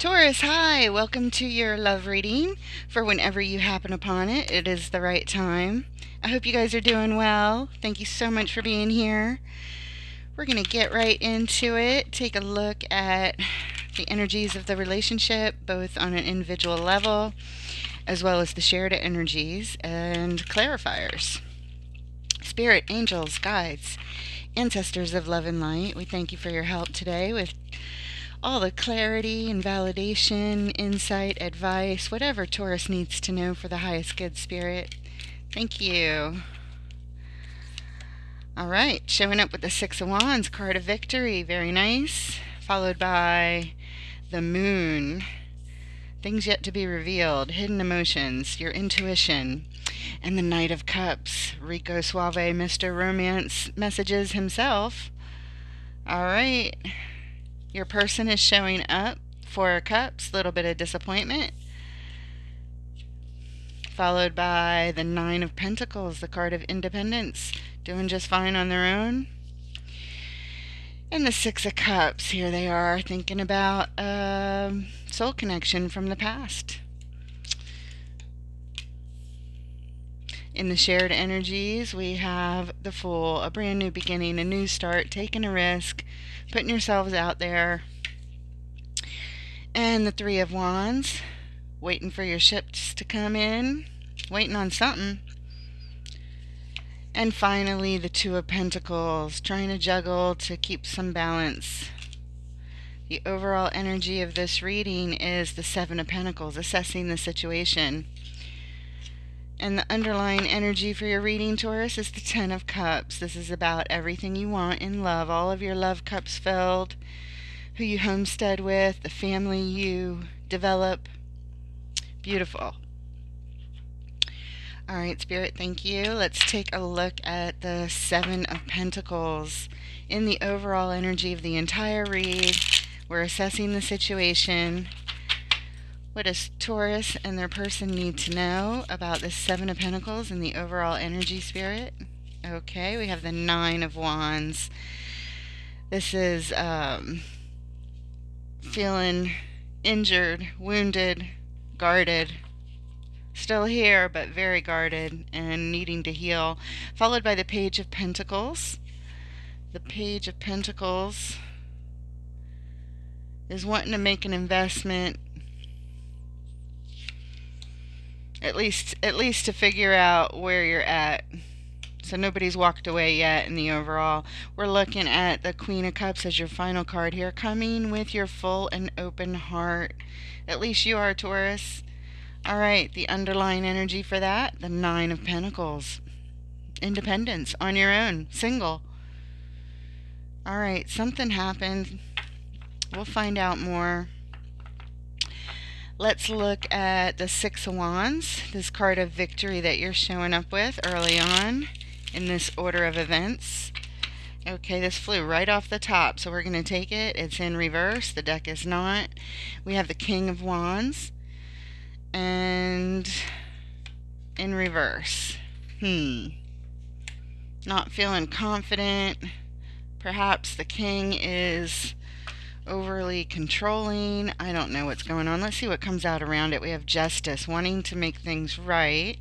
Taurus, hi! Welcome to your love reading for whenever you happen upon it. It is the right time. I hope you guys are doing well. Thank you so much for being here. We're going to get right into it. Take a look at the energies of the relationship, both on an individual level as well as the shared energies and clarifiers. Spirit, angels, guides, ancestors of love and light, we thank you for your help today with all the clarity and validation, insight, advice, whatever Taurus needs to know for the highest good spirit. Thank you. All right, showing up with the Six of Wands, card of victory. Very nice. Followed by the Moon. Things yet to be revealed, hidden emotions, your intuition. And the Knight of Cups, Rico Suave, Mr. Romance Messages himself. All right. Your person is showing up. Four of Cups, little bit of disappointment. Followed by the Nine of Pentacles, the card of independence, doing just fine on their own. And the Six of Cups, here they are, thinking about soul connection from the past. In the shared energies, we have the Fool, a brand new beginning, a new start, taking a risk, putting yourselves out there. And the Three of Wands, waiting for your ships to come in, waiting on something. And finally, the Two of Pentacles, trying to juggle to keep some balance. The overall energy of this reading is the Seven of Pentacles, assessing the situation. And the underlying energy for your reading, Taurus, is the Ten of Cups. This is about everything you want in love, all of your love cups filled, who you homestead with, the family you develop. Beautiful. All right, Spirit, thank you. Let's take a look at the Seven of Pentacles. In the overall energy of the entire read, we're assessing the situation. What does Taurus and their person need to know about this Seven of Pentacles and the overall energy, Spirit? Okay, we have the Nine of Wands. This is feeling injured, wounded, guarded. Still here, but very guarded and needing to heal. Followed by the Page of Pentacles. The Page of Pentacles is wanting to make an investment, at least to figure out where you're at. So nobody's walked away yet in the overall. We're looking at the Queen of Cups as your final card here, coming with your full and open heart. At least you are, Taurus. All right, the underlying energy for that, the Nine of Pentacles. Independence, on your own, single. All right, something happened. We'll find out more. Let's look at the Six of Wands, this card of victory that you're showing up with early on in this order of events. Okay, this flew right off the top, so we're going to take it. It's in reverse. The deck is not. We have the King of Wands. And in reverse. Not feeling confident. Perhaps the king is overly controlling. I don't know what's going on. Let's see what comes out around it. We have Justice, wanting to make things right.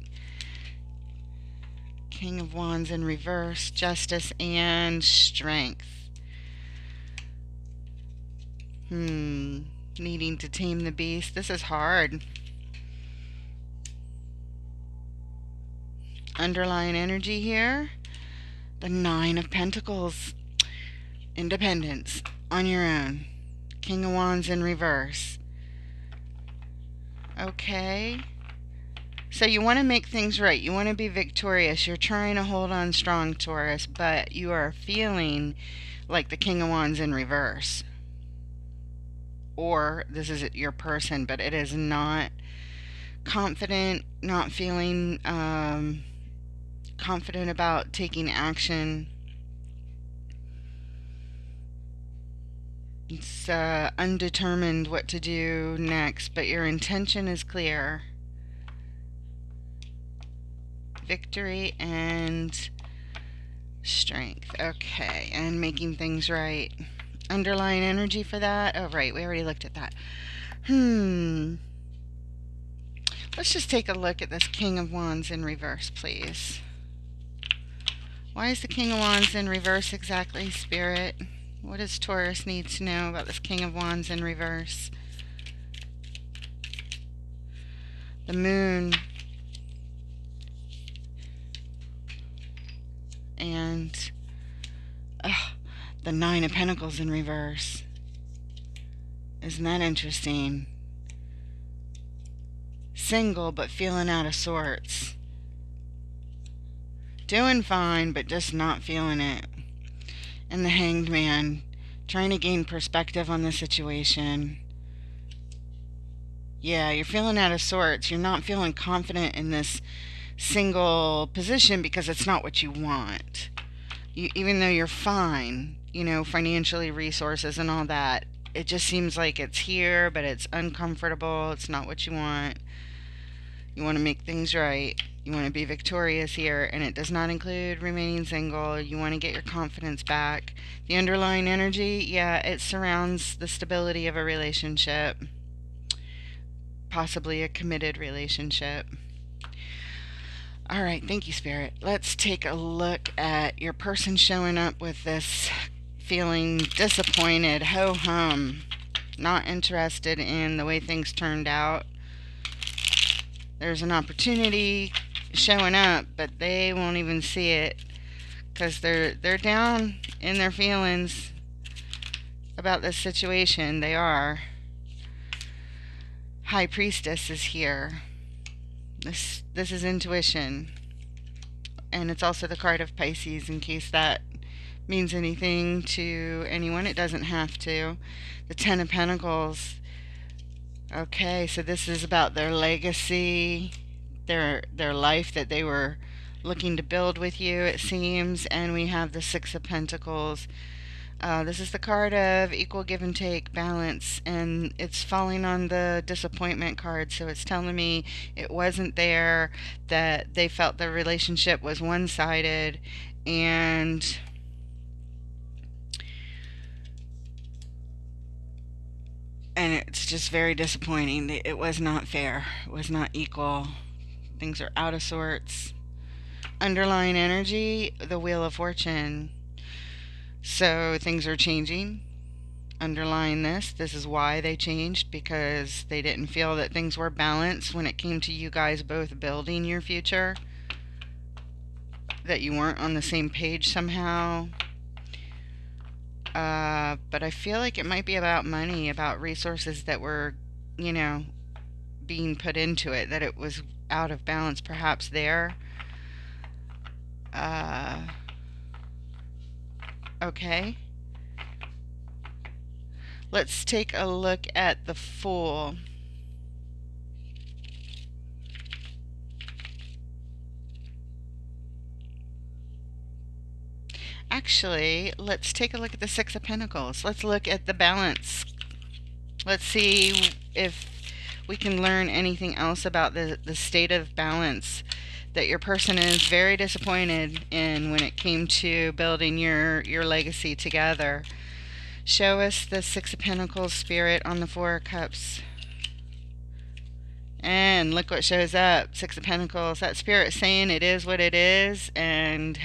King of Wands in reverse. Justice and Strength. Needing to tame the beast. This is hard. Underlying energy here, the Nine of Pentacles. Independence, on your own. King of Wands in reverse. Okay, so you want to make things right. You want to be victorious. You're trying to hold on strong, Taurus, but you are feeling like the King of Wands in reverse. Or this is your person, but it is not confident, not feeling confident about taking action. It's undetermined what to do next, but your intention is clear. Victory and strength. Okay, and making things right. Underlying energy for that. Oh, right, we already looked at that. Hmm. Let's just take a look at this King of Wands in reverse, please. Why is the King of Wands in reverse exactly, Spirit? What does Taurus need to know about this King of Wands in reverse? The Moon and the Nine of Pentacles in reverse. Isn't that interesting? Single but feeling out of sorts. Doing fine but just not feeling it. And the Hanged Man, trying to gain perspective on the situation. Yeah, you're feeling out of sorts. You're not feeling confident in this single position because it's not what you want. Even though you're fine, financially, resources and all that, it just seems like it's here, but it's uncomfortable. It's not what you want. You want to make things right. You want to be victorious here, and it does not include remaining single. You want to get your confidence back. The underlying energy, yeah, it surrounds the stability of a relationship, possibly a committed relationship. All right, thank you, Spirit. Let's take a look at your person showing up with this feeling disappointed, ho-hum, not interested in the way things turned out. There's an opportunity showing up, but they won't even see it because they're down in their feelings about this situation. They are. High Priestess is here. This is intuition, and it's also the card of Pisces, in case that means anything to anyone. It doesn't have to. The Ten of Pentacles. Okay, so this is about their legacy, their life that they were looking to build with you, it seems. And we have the Six of Pentacles. This is the card of equal give and take, balance, and it's falling on the disappointment card. So it's telling me it wasn't there, that they felt the relationship was one-sided, and it's just very disappointing. It was not fair. It was not equal. Things are out of sorts. Underlying energy, the Wheel of Fortune. So things are changing. Underlying this is why they changed, because they didn't feel that things were balanced when it came to you guys both building your future, that you weren't on the same page somehow. But I feel like it might be about money, about resources that were, being put into it, that it was out of balance perhaps there. Okay. Let's take a look at the Fool. Actually, let's take a look at the Six of Pentacles. Let's look at the balance. Let's see if we can learn anything else about the state of balance that your person is very disappointed in when it came to building your legacy together. Show us the Six of Pentacles, Spirit, on the Four of Cups. And look what shows up. Six of Pentacles. That Spirit saying it is what it is, and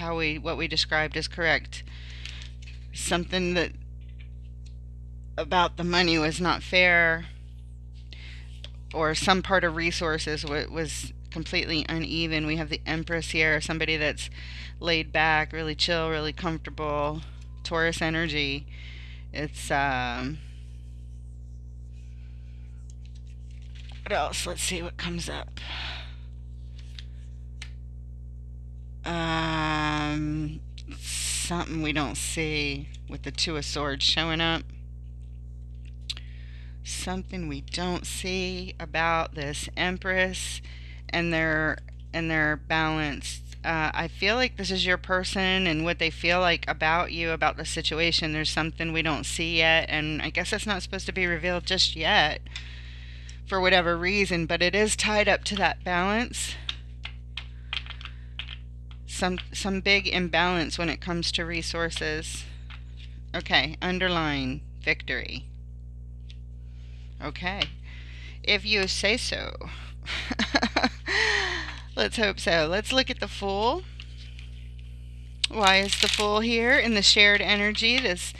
what we described is correct. Something that about the money was not fair, or some part of resources was completely uneven. We have the Empress here, somebody that's laid back, really chill, really comfortable. Taurus energy. It's what else? Let's see what comes up. Something we don't see with the Two of Swords showing up. Something we don't see about this Empress and their balance. I feel like this is your person and what they feel like about you, about the situation. There's something we don't see yet, and I guess it's not supposed to be revealed just yet for whatever reason, but it is tied up to that balance. Some big imbalance when it comes to resources. Okay, underline victory. Okay, If you say so. Let's hope so. Let's look at the Fool. Why is the Fool here in the shared energy? This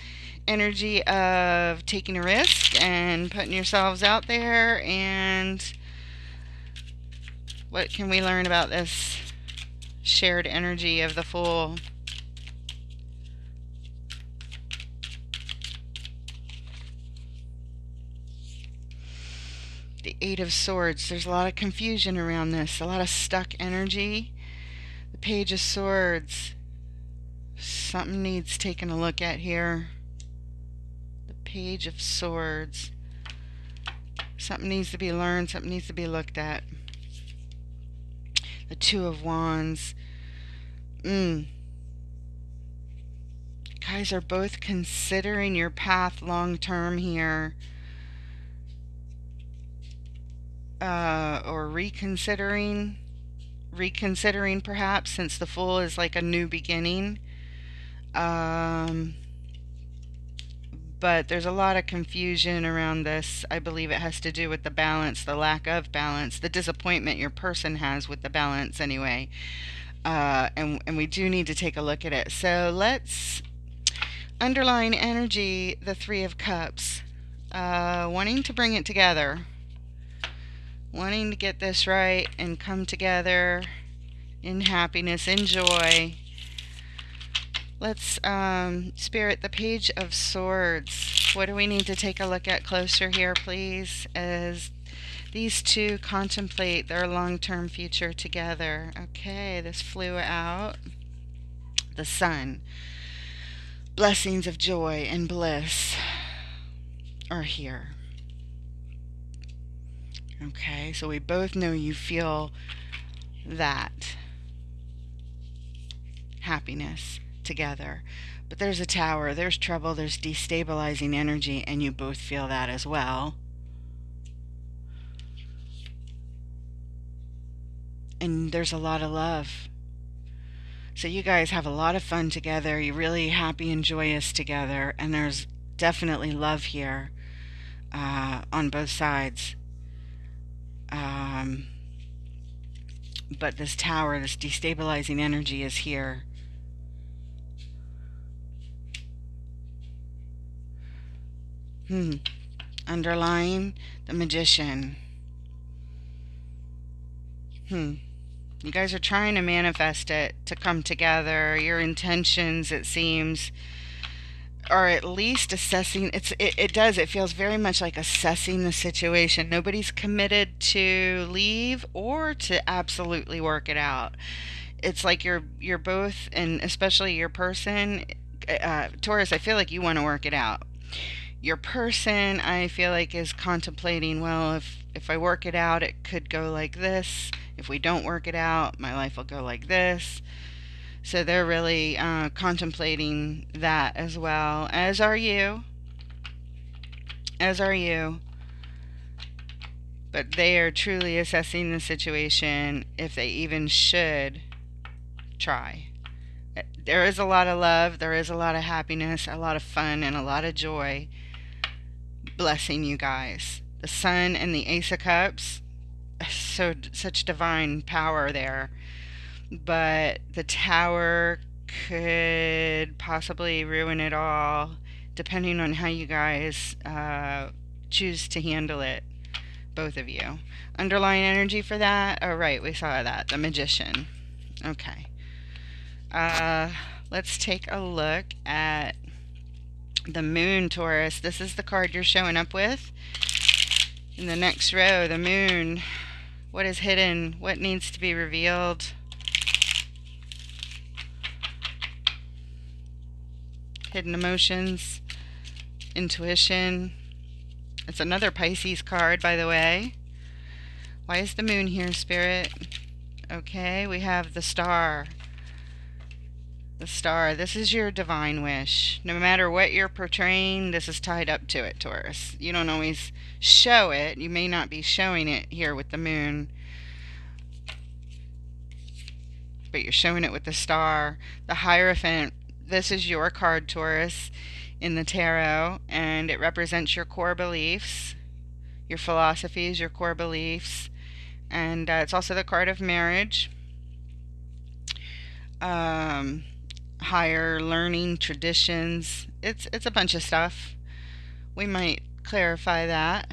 energy of taking a risk and putting yourselves out there. And what can we learn about this shared energy of the Fool? The Eight of Swords. There's a lot of confusion around this, a lot of stuck energy. The Page of Swords. Something needs taking a look at here. The Page of Swords. Something needs to be learned, something needs to be looked at. The Two of Wands. You guys are both considering your path long term here. Or reconsidering perhaps, since the Fool is like a new beginning. But there's a lot of confusion around this. I believe it has to do with the balance, the lack of balance, the disappointment your person has with the balance anyway. And we do need to take a look at it. So let's underline energy, the Three of Cups. Wanting to bring it together. Wanting to get this right and come together in happiness, in joy. Let's Spirit, the Page of Swords. What do we need to take a look at closer here, please, as these two contemplate their long-term future together? Okay, this flew out. The Sun. Blessings of joy and bliss are here. Okay, so we both know you feel that happiness together. But there's a Tower, there's trouble, there's destabilizing energy, and you both feel that as well. And there's a lot of love. So you guys have a lot of fun together. You're really happy and joyous together, and there's definitely love here on both sides. But this Tower, this destabilizing energy is here. Underlying the Magician. You guys are trying to manifest it to come together. Your intentions, it seems, are at least assessing. It feels very much like assessing the situation. Nobody's committed to leave or to absolutely work it out. It's like you're both, and especially your person, Taurus, I feel like you want to work it out. Your person, I feel like, is contemplating, well, if I work it out, it could go like this. If we don't work it out, my life will go like this. So they're really contemplating that as well, as are you. As are you. But they are truly assessing the situation, if they even should try. There is a lot of love, there is a lot of happiness, a lot of fun, and a lot of joy blessing you guys. The Sun and the Ace of Cups, such divine power there. But the Tower could possibly ruin it all, depending on how you guys choose to handle it, both of you. Underlying energy for that, oh right, we saw that, the Magician. Okay. Let's take a look at the Moon, Taurus. This is the card you're showing up with. In the next row, the Moon. What is hidden? What needs to be revealed? Hidden emotions, intuition. It's another Pisces card, by the way. Why is the Moon here, Spirit? Okay, we have the Star. The Star, this is your divine wish. No matter what you're portraying, this is tied up to it, Taurus. You don't always show it. You may not be showing it here with the Moon, but you're showing it with the Star. The Hierophant, this is your card, Taurus, in the tarot, and it represents your core beliefs, your philosophies, your core beliefs. And it's also the card of marriage, um, higher learning traditions. It's a bunch of stuff. We might clarify that.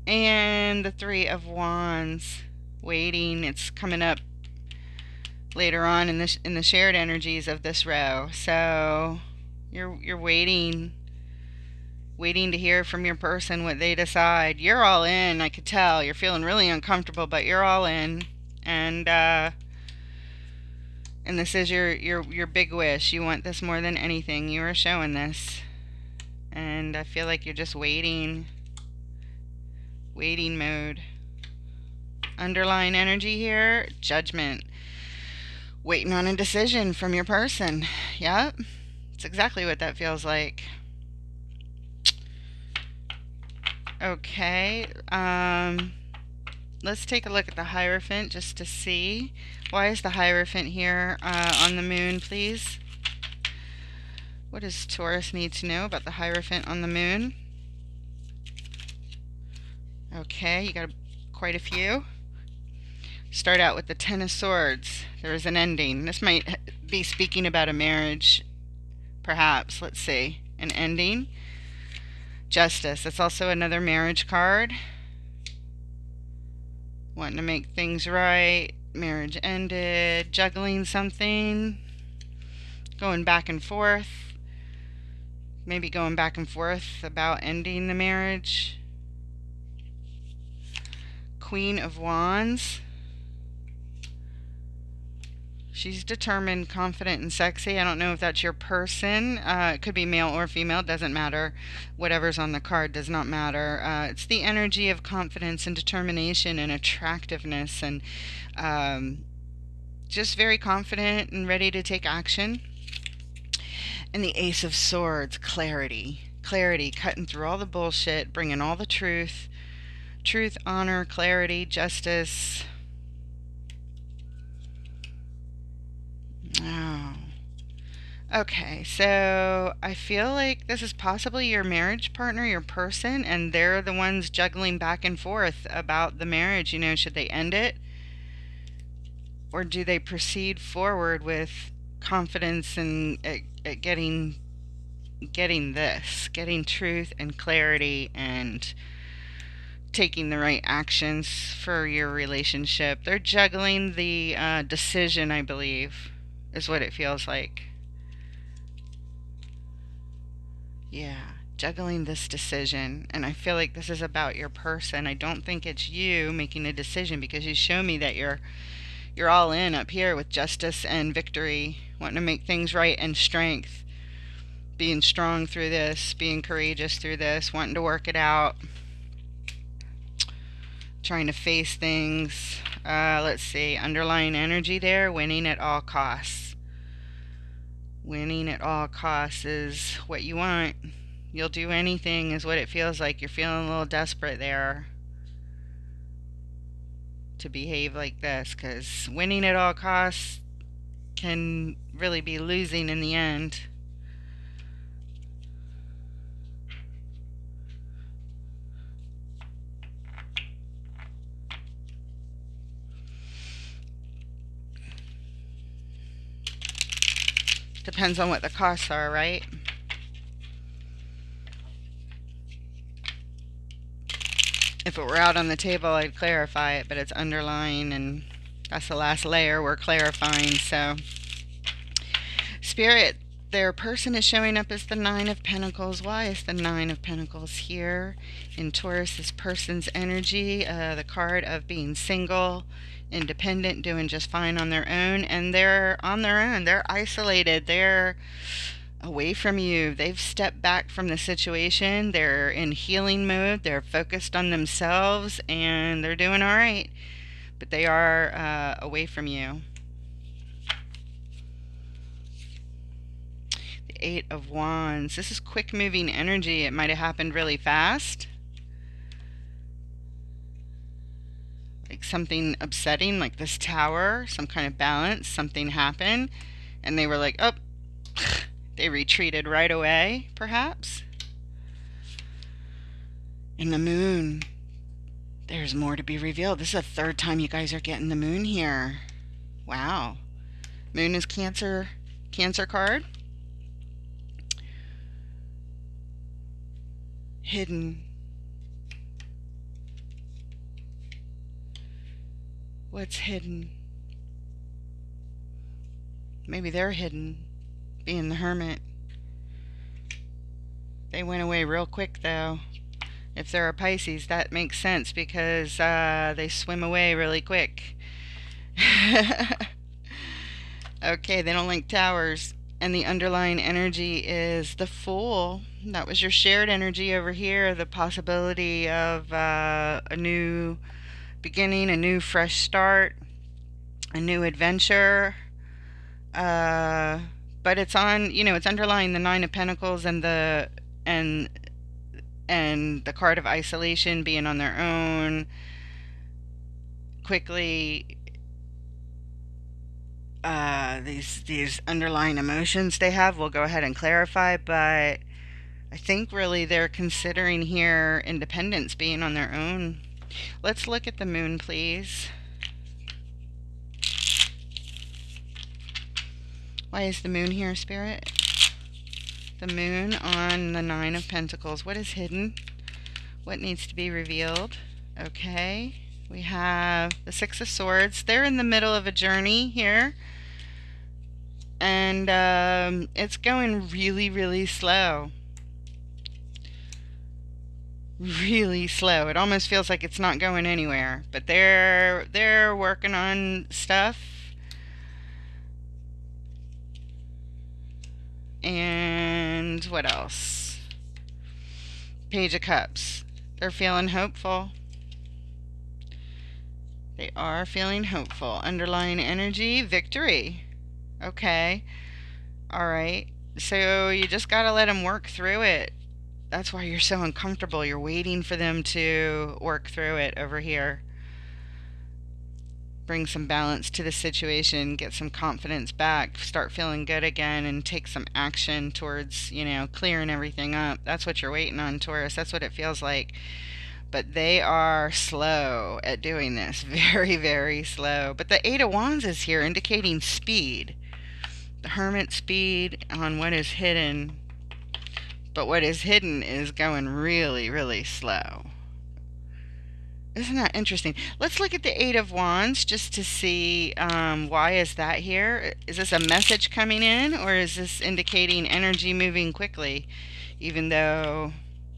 And the Three of Wands, waiting. It's coming up later on in the shared energies of this row. So you're waiting to hear from your person what they decide. You're all in. I could tell you're feeling really uncomfortable, but you're all in. And this is your big wish. You want this more than anything. You are showing this, and I feel like you're just waiting mode. Underlying energy here, judgment. Waiting on a decision from your person. Yep, it's exactly what that feels like. Okay, let's take a look at the Hierophant just to see. Why is the Hierophant here on the moon, please? What does Taurus need to know about the Hierophant on the moon? Okay, you got quite a few. Start out with the Ten of Swords. There is an ending. This might be speaking about a marriage, perhaps. Let's see. An ending. Justice. That's also another marriage card. Wanting to make things right. Marriage ended. Juggling something. Going back and forth. Maybe going back and forth about ending the marriage. Queen of Wands. She's determined, confident, and sexy. I don't know if that's your person. It could be male or female. Doesn't matter. Whatever's on the card does not matter. It's the energy of confidence and determination and attractiveness, and just very confident and ready to take action. And the Ace of Swords, clarity. Clarity, cutting through all the bullshit, bringing all the truth. Truth, honor, clarity, justice. Oh. Okay, so I feel like this is possibly your marriage partner, your person, and they're the ones juggling back and forth about the marriage. You know, should they end it? Or do they proceed forward with confidence and at getting truth and clarity and taking the right actions for your relationship? They're juggling the decision, I believe, is what it feels like. Yeah, juggling this decision. And I feel like this is about your person. I don't think it's you making a decision, because you show me that you're all in up here with justice and victory, wanting to make things right, and strength. Being strong through this, being courageous through this, wanting to work it out. Trying to face things. Let's see, underlying energy there, winning at all costs. Winning at all costs is what you want. You'll do anything is what it feels like. You're feeling a little desperate there to behave like this, because winning at all costs can really be losing in the end. Depends on what the costs are, right? If it were out on the table, I'd clarify it, but it's underlying, and that's the last layer we're clarifying. So, Spirit, their person is showing up as the Nine of Pentacles. Why is the Nine of Pentacles here in Taurus? This person's energy, the card of being single, independent, doing just fine on their own, and they're on their own. They're isolated. They're away from you. They've stepped back from the situation. They're in healing mode. They're focused on themselves, and they're doing all right. But they are away from you. The Eight of Wands. This is quick moving energy. It might have happened really fast. Like something upsetting, like this tower, some kind of balance, something happened, and they were like, oh, they retreated right away, perhaps. And the moon. There's more to be revealed. This is the third time you guys are getting the moon here. Wow. Moon is Cancer card. Hidden. What's hidden? Maybe they're hidden, being the Hermit. They went away real quick, though. If they're a Pisces, that makes sense because they swim away really quick. Okay, they don't like towers. And the underlying energy is the Fool. That was your shared energy over here. The possibility of a new beginning, a new fresh start, a new adventure. But it's on, it's underlying the Nine of Pentacles and and the card of isolation, being on their own, quickly. These underlying emotions they have, we'll go ahead and clarify, but I think really they're considering here independence, being on their own. Let's look at the moon, please. Why is the moon here, Spirit? The moon on the Nine of Pentacles. What is hidden? What needs to be revealed? Okay. We have the Six of Swords. They're in the middle of a journey here. And it's going really, really slow. Really slow. It almost feels like it's not going anywhere. But they're working on stuff. And what else? Page of Cups. They're feeling hopeful. They are feeling hopeful. Underlying energy, victory. Okay. All right. So you just got to let them work through it. That's why you're so uncomfortable. You're waiting for them to work through it over here. Bring some balance to the situation, get some confidence back, start feeling good again, and take some action towards, clearing everything up. That's what you're waiting on, Taurus. That's what it feels like. But they are slow at doing this. Very, very slow. But the Eight of Wands is here, indicating speed. The Hermit, speed on what is hidden. But what is hidden is going really, really slow. Isn't that interesting? Let's look at the Eight of Wands just to see why is that here. Is this a message coming in, or is this indicating energy moving quickly, even though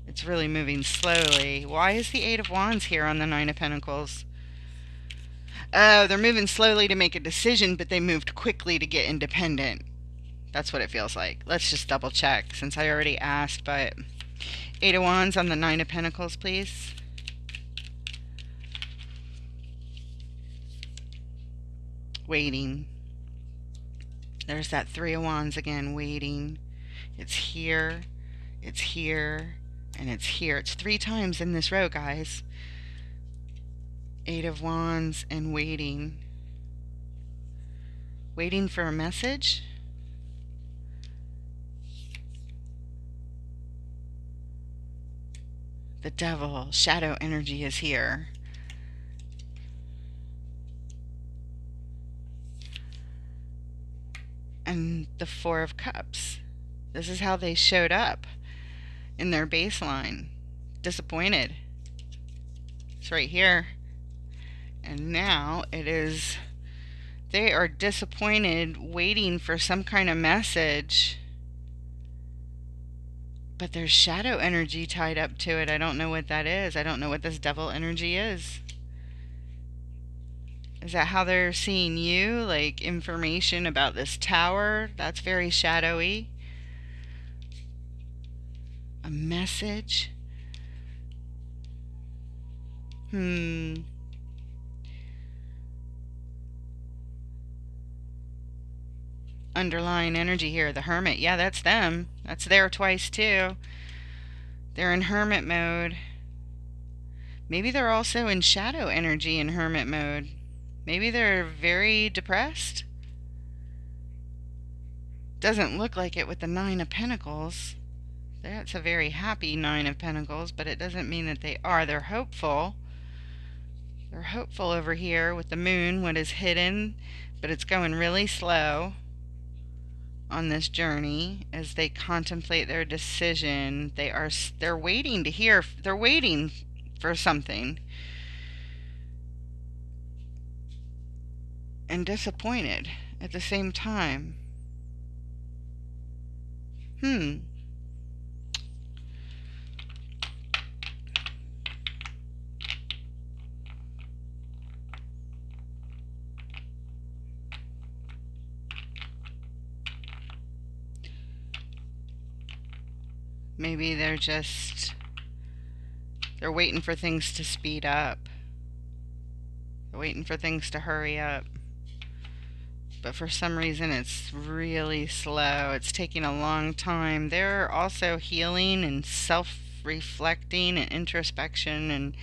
it's really moving slowly? Why is the Eight of Wands here on the Nine of Pentacles? Oh, they're moving slowly to make a decision, but they moved quickly to get independent. That's what it feels like. Let's just double check since I already asked, but Eight of Wands on the Nine of Pentacles, please. Waiting. There's that Three of Wands again, waiting. It's here, it's here, and it's here. It's 3 times in this row, guys. Eight of Wands and waiting. Waiting for a message. The Devil, shadow energy is here. And the Four of Cups. This is how they showed up in their baseline. Disappointed. It's right here. And now it is, they are disappointed, waiting for some kind of message. But there's shadow energy tied up to it. I don't know what that is. I don't know what this devil energy is. Is that how they're seeing you? Like information about this tower? That's very shadowy. A message? Underlying energy here, the Hermit. Yeah, that's them. That's there twice too. They're in Hermit mode. Maybe they're also in shadow energy in Hermit mode. Maybe they're very depressed. Doesn't look like it with the Nine of Pentacles. That's a very happy Nine of Pentacles, but it doesn't mean that they are. They're hopeful. They're hopeful over here with the moon, what is hidden, but it's going really slow on this journey as they contemplate their decision. They're waiting to hear. They're waiting for something. And disappointed at the same time. Maybe they're waiting for things to speed up. They're waiting for things to hurry up. But for some reason it's really slow. It's taking a long time. They're also healing and self-reflecting and introspection, and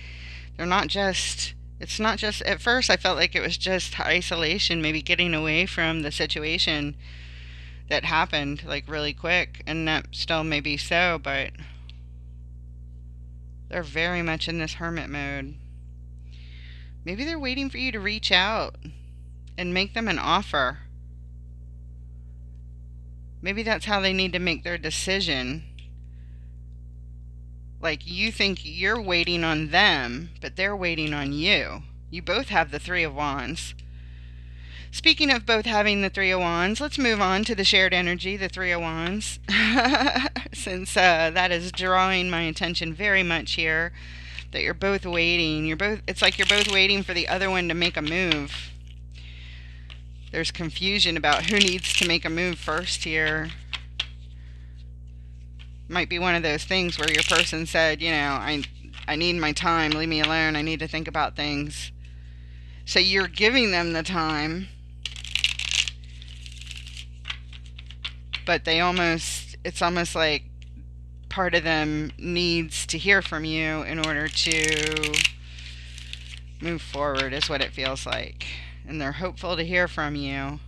they're not just, it's not just, at first I felt like it was just isolation, maybe getting away from the situation that happened like really quick, and that still may be so, but they're very much in this hermit mode. Maybe they're waiting for you to reach out and make them an offer. Maybe that's how they need to make their decision. Like, you think you're waiting on them, but they're waiting on you. You both have the Three of Wands. Speaking of both having the Three of Wands, let's move on to the shared energy, the Three of Wands, since that is drawing my attention very much here, that you're both waiting. It's like you're both waiting for the other one to make a move. There's confusion about who needs to make a move first here. Might be one of those things where your person said, you know, I need my time, leave me alone, I need to think about things. So you're giving them the time, but it's almost like part of them needs to hear from you in order to move forward, is what it feels like. And they're hopeful to hear from you.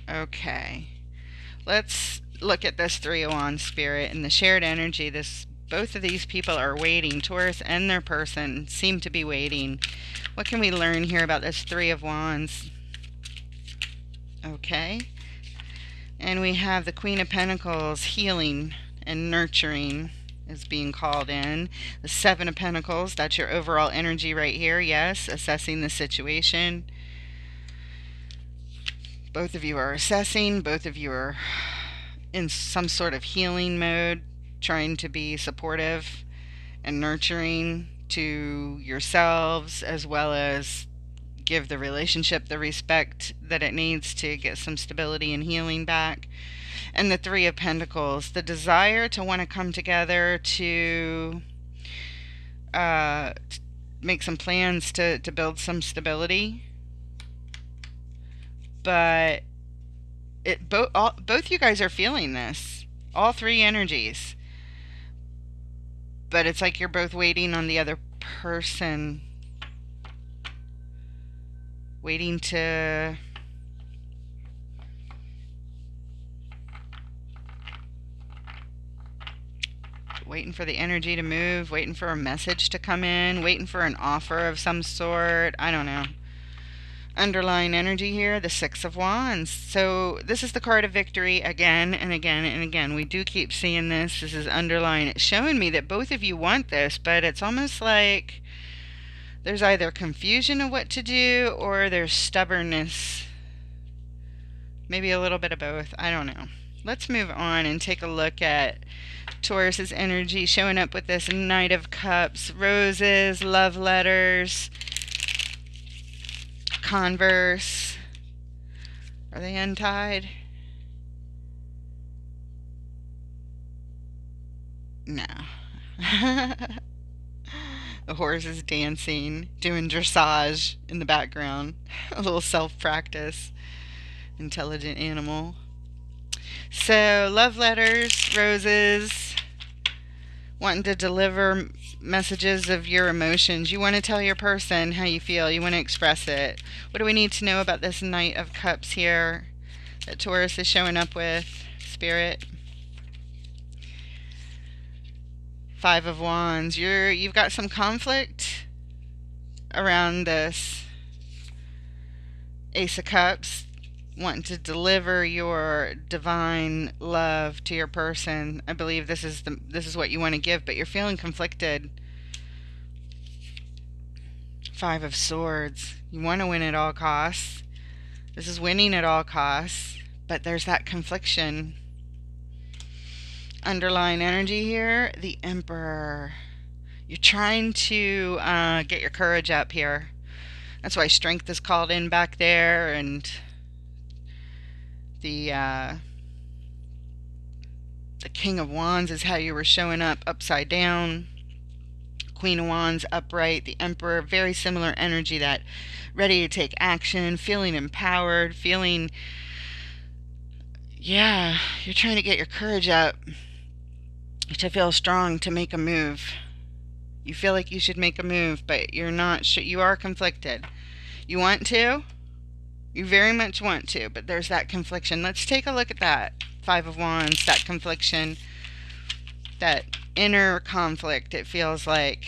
Okay. Let's look at this Three of Wands spirit and the shared energy. Both of these people are waiting. Taurus and their person seem to be waiting. What can we learn here about this Three of Wands? Okay. And we have the Queen of Pentacles, healing and nurturing, is being called in. The Seven of Pentacles, that's your overall energy right here. Yes, assessing the situation. Both of you are assessing. Both of you are in some sort of healing mode, trying to be supportive and nurturing to yourselves, as well as give the relationship the respect that it needs to get some stability and healing back. And the Three of Pentacles, the desire to want to come together to make some plans to build some stability. But both you guys are feeling this, all three energies. But it's like you're both waiting on the other person, waiting for the energy to move, waiting for a message to come in, waiting for an offer of some sort. I don't know. Underlying energy here, the Six of Wands. So this is the card of victory again and again and again. We do keep seeing this. This is underlying. It's showing me that both of you want this, but it's almost like there's either confusion of what to do or there's stubbornness. Maybe a little bit of both. I don't know. Let's move on and take a look at Taurus's energy showing up with this Knight of Cups, roses, love letters, Converse. Are they untied? No. The horse is dancing, doing dressage in the background. A little self-practice. Intelligent animal. So, love letters, roses, wanting to deliver messages of your emotions. You want to tell your person how you feel. You want to express it. What do we need to know about this Knight of Cups here? that Taurus is showing up with, Spirit. Five of Wands. You've got some conflict around this Ace of Cups, wanting to deliver your divine love to your person. I believe this is what you want to give, but you're feeling conflicted. Five of Swords. You want to win at all costs. This is winning at all costs, but there's that confliction. Underlying energy here, the Emperor. You're trying to get your courage up here. That's why strength is called in back there, and the King of Wands is how you were showing up upside down. Queen of Wands upright. The Emperor, very similar energy, that ready to take action, feeling empowered, feeling, yeah, you're trying to get your courage up to feel strong, to make a move. You feel like you should make a move, but you're not sure. You are conflicted. You want to. You very much want to, but there's that confliction. Let's take a look at that. Five of Wands, that confliction, that inner conflict, it feels like.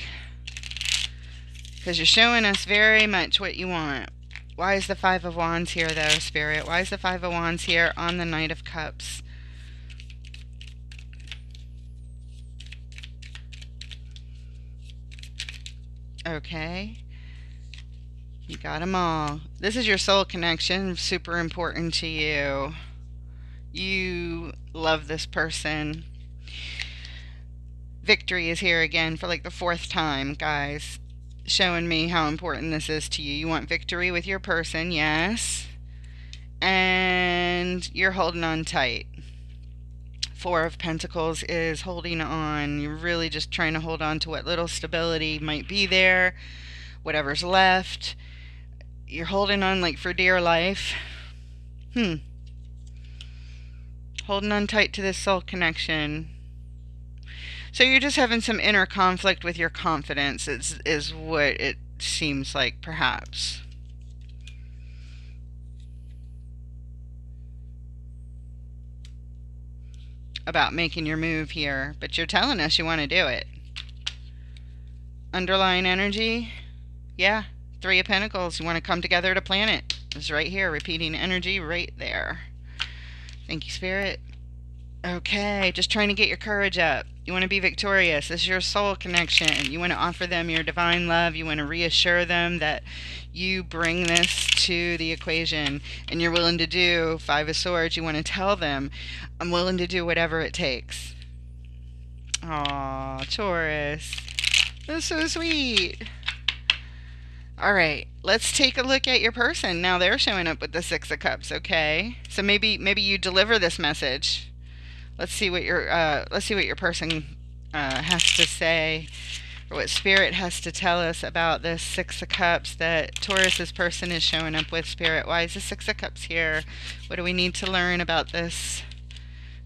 Because you're showing us very much what you want. Why is the Five of Wands here, though, Spirit? Why is the Five of Wands here on the Knight of Cups? Okay. You got them all. This is your soul connection, super important to you. You love this person. Victory is here again for like the fourth time, guys. Showing me how important this is to you. You want victory with your person, yes. And you're holding on tight. Four of Pentacles is holding on. You're really just trying to hold on to what little stability might be there. Whatever's left. You're holding on like for dear life. Holding on tight to this soul connection. So you're just having some inner conflict with your confidence, is what it seems like, perhaps. About making your move here, but you're telling us you want to do it. Underlying energy, yeah, Three of Pentacles. You want to come together to plan it. It's right here, repeating energy right there. Thank you, Spirit. Okay, just trying to get your courage up. You want to be victorious. This is your soul connection. You want to offer them your divine love. You want to reassure them that you bring this to the equation and you're willing to do. Five of Swords, you want to tell them, I'm willing to do whatever it takes. Aw, Taurus. That's so sweet. All right, let's take a look at your person. Now they're showing up with the Six of Cups, okay? So maybe you deliver this message. Let's see what your person has to say, or what Spirit has to tell us about this Six of Cups that Taurus's person is showing up with. Spirit, why is the Six of Cups here? What do we need to learn about this?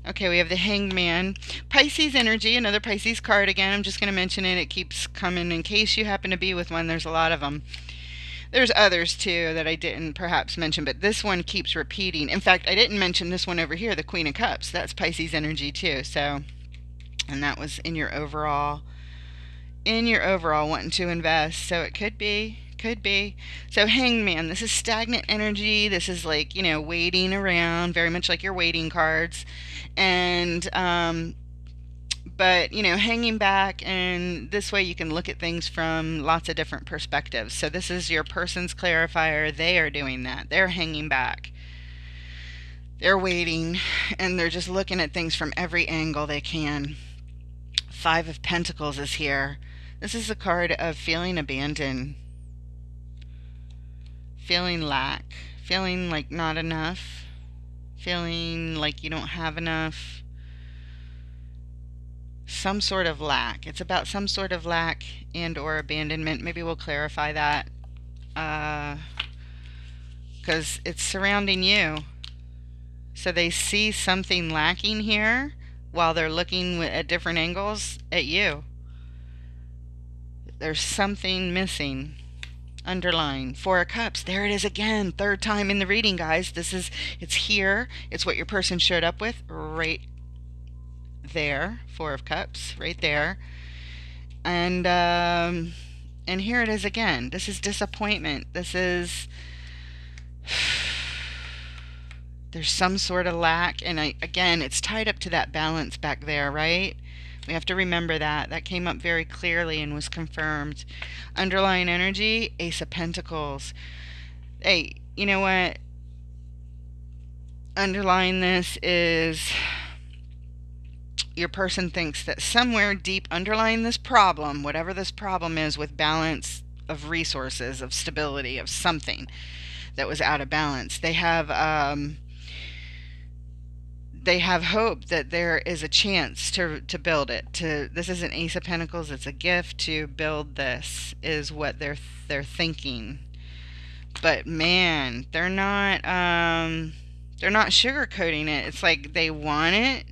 Okay, we have the Hanged Man. Pisces energy, another Pisces card again. I'm just going to mention it. It keeps coming in case you happen to be with one. There's a lot of them. There's others too that I didn't perhaps mention, but this one keeps repeating. In fact, I didn't mention this one over here, the Queen of Cups. That's Pisces energy too. So, and that was in your overall wanting to invest. So it could be. So Hanged Man, this is stagnant energy. This is like, waiting around, very much like your waiting cards. And but hanging back, and this way you can look at things from lots of different perspectives. So this is your person's clarifier. They are doing that. They're hanging back. They're waiting, and they're just looking at things from every angle they can. Five of Pentacles is here. This is a card of feeling abandoned, feeling lack, feeling like not enough, feeling like you don't have enough. Some sort of lack. It's about some sort of lack and or abandonment. Maybe we'll clarify that because it's surrounding you. So they see something lacking here while they're looking at different angles at you. There's something missing. Underline. Four of Cups. There it is again. Third time in the reading, guys. It's here. It's what your person showed up with right there. Four of Cups. Right there. And here it is again. This is disappointment. This is... There's some sort of lack. And again, it's tied up to that balance back there, right? We have to remember that. That came up very clearly and was confirmed. Underlying energy, Ace of Pentacles. Hey, you know what? Underlying this is your person thinks that somewhere deep underlying this problem, whatever this problem is with balance of resources, of stability, of something that was out of balance, they have hope that there is a chance to build it. This is an Ace of Pentacles. It's a gift to build. This is what they're thinking. But man, they're not sugarcoating it. It's like they want it.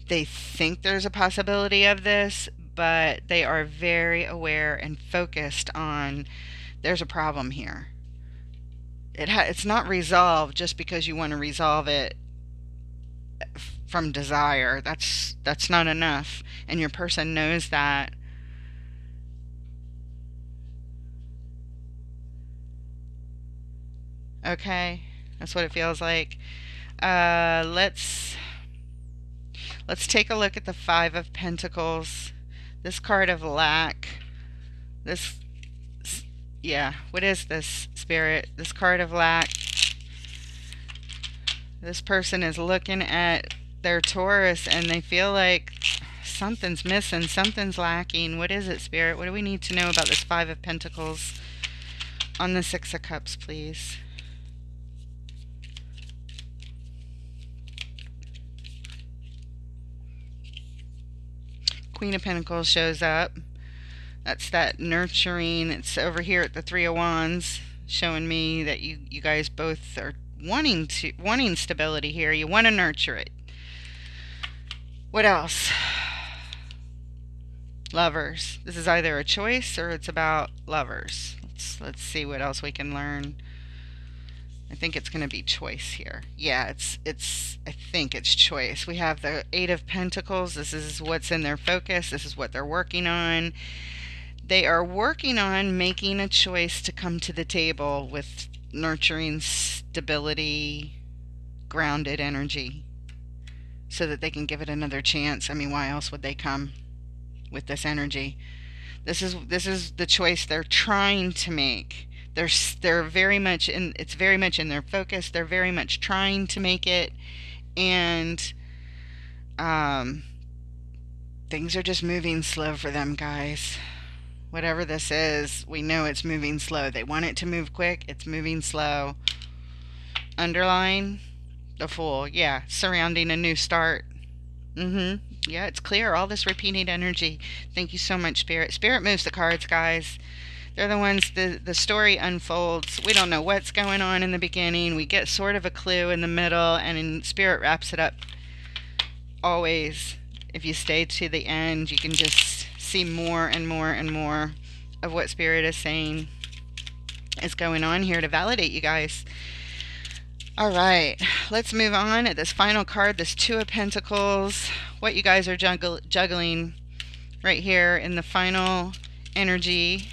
They think there's a possibility of this, but they are very aware and focused on there's a problem here. It's not resolved just because you want to resolve it from desire. That's not enough, and your person knows that. Okay, that's what it feels like. Let's take a look at the Five of Pentacles. This card of lack. This, yeah, what is this, Spirit? This card of lack. This person is looking at their Taurus and they feel like something's missing, something's lacking. What is it, Spirit? What do we need to know about this Five of Pentacles on the Six of Cups, please? Queen of Pentacles shows up. That's that nurturing. It's over here at the Three of Wands, showing me that you guys both are wanting stability here. You want to nurture it. What else? Lovers. This is either a choice or it's about lovers. Let's see what else we can learn. I think it's going to be choice here. Yeah, I think it's choice. We have the Eight of Pentacles. This is what's in their focus. This is what they're working on. They are working on making a choice to come to the table with nurturing stability, grounded energy, so that they can give it another chance. I mean, why else would they come with this energy? This is the choice they're trying to make. They're very much in. It's very much in their focus. They're very much trying to make it, and things are just moving slow for them, guys. Whatever this is, we know it's moving slow. They want it to move quick. It's moving slow. Underline the Fool. Yeah, surrounding a new start. Yeah, it's clear. All this repeating energy. Thank you so much, Spirit. Spirit moves the cards, guys. They're the ones, the story unfolds. We don't know what's going on in the beginning. We get sort of a clue in the middle, and Spirit wraps it up. Always, if you stay to the end, you can just see more and more and more of what Spirit is saying is going on here to validate you guys. All right, let's move on at this final card, this Two of Pentacles. What you guys are juggling right here in the final energy.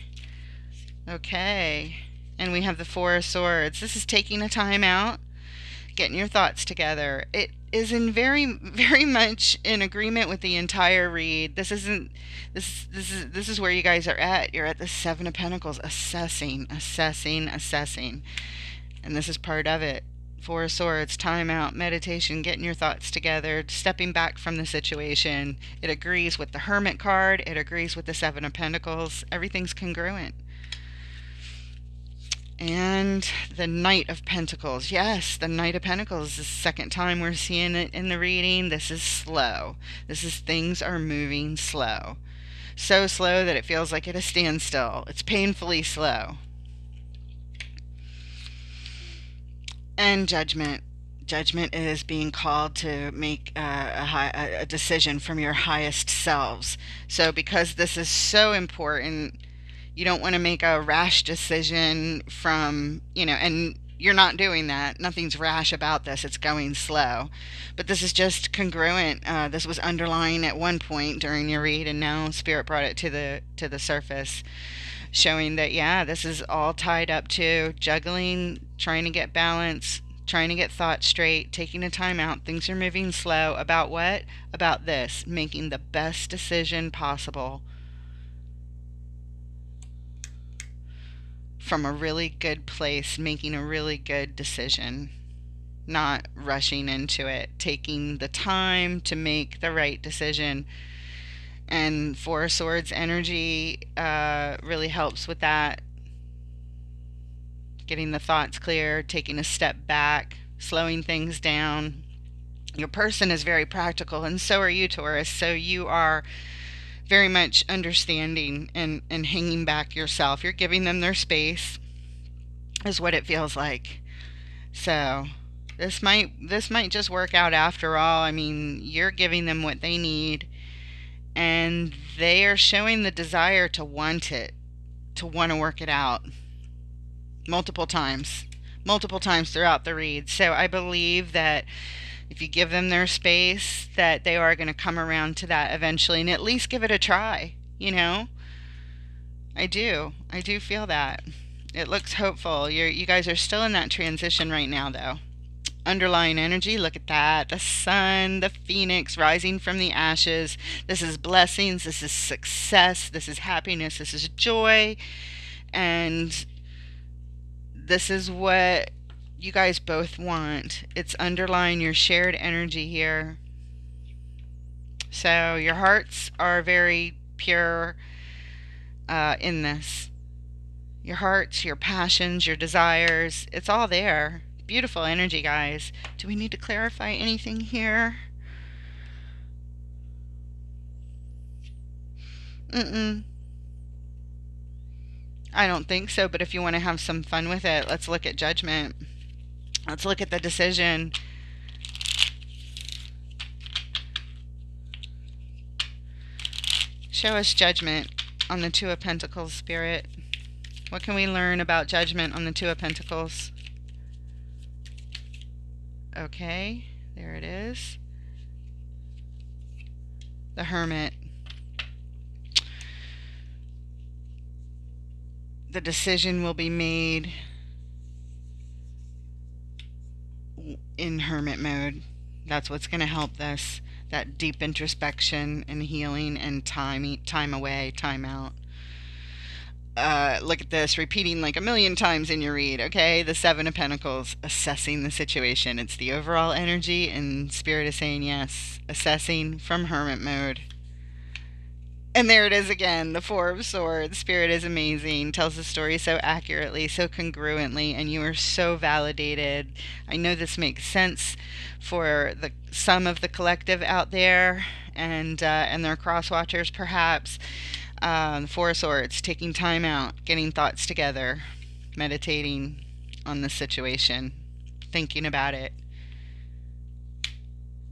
Okay, and we have the Four of Swords. This is taking a time out, getting your thoughts together. It is in very much in agreement with the entire read. This is where you guys are at. You're at the Seven of Pentacles, assessing, and this is part of it. Four of Swords, time out, meditation, getting your thoughts together, stepping back from the situation. It agrees with the Hermit card. It agrees with the Seven of Pentacles. Everything's congruent. And the Knight of Pentacles. Yes, the Knight of Pentacles is the second time we're seeing it in the reading. This is slow. This is things are moving slow. So slow that it feels like at a standstill. It's painfully slow. And Judgment. Judgment is being called to make a decision from your highest selves. So because this is so important, You don't want to make a rash decision from, and you're not doing that. Nothing's rash about this. It's going slow. But this is just congruent. This was underlying at one point during your read, and now Spirit brought it to the surface, showing that, yeah, this is all tied up to juggling, trying to get balance, trying to get thoughts straight, taking a time out. Things are moving slow. About what? About this, making the best decision possible from a really good place, making a really good decision, not rushing into it, taking the time to make the right decision. And Four of Swords energy really helps with that. Getting the thoughts clear, taking a step back, slowing things down. Your person is very practical, and so are you, Taurus. So you are very much understanding and hanging back yourself. You're giving them their space, is what it feels like. So this might just work out after all. I mean, you're giving them what they need, and they are showing the desire to want it, to want to work it out multiple times throughout the read. So I believe that if you give them their space, that they are going to come around to that eventually, and at least give it a try. I do feel that. It looks hopeful. You guys are still in that transition right now, though. Underlying energy, look at that. The sun, the phoenix rising from the ashes. This is blessings. This is success. This is happiness. This is joy. And this is what you guys both want. It's underlying your shared energy here. So your hearts are very pure in this. Your hearts, your passions, your desires, it's all there. Beautiful energy, guys. Do we need to clarify anything here? I don't think so, but if you want to have some fun with it, let's look at Judgment. Let's look at the decision. Show us Judgment on the Two of Pentacles, Spirit. What can we learn about Judgment on the Two of Pentacles? Okay, there it is. The Hermit. The decision will be made in Hermit mode. That's what's going to help this. That deep introspection and healing and time away, time out. Look at this, repeating like a million times in your read, okay? The Seven of Pentacles, assessing the situation. It's the overall energy, and Spirit is saying yes, assessing from Hermit mode. And there it is again, the Four of Swords. Spirit is amazing, tells the story so accurately, so congruently, and you are so validated. I know this makes sense for some of the collective out there, and their cross-watchers perhaps. Four of Swords, taking time out, getting thoughts together, meditating on the situation, thinking about it,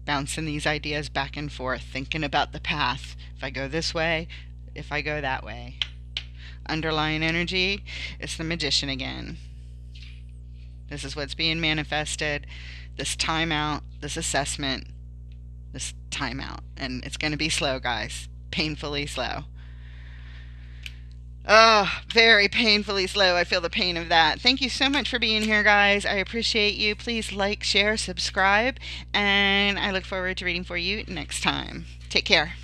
bouncing these ideas back and forth, thinking about the path. If I go this way, if I go that way. Underlying energy, it's the Magician again. This is what's being manifested. This timeout, this assessment, this timeout. And it's going to be slow, guys. Painfully slow. Oh, very painfully slow. I feel the pain of that. Thank you so much for being here, guys. I appreciate you. Please like, share, subscribe, and I look forward to reading for you next time. Take care.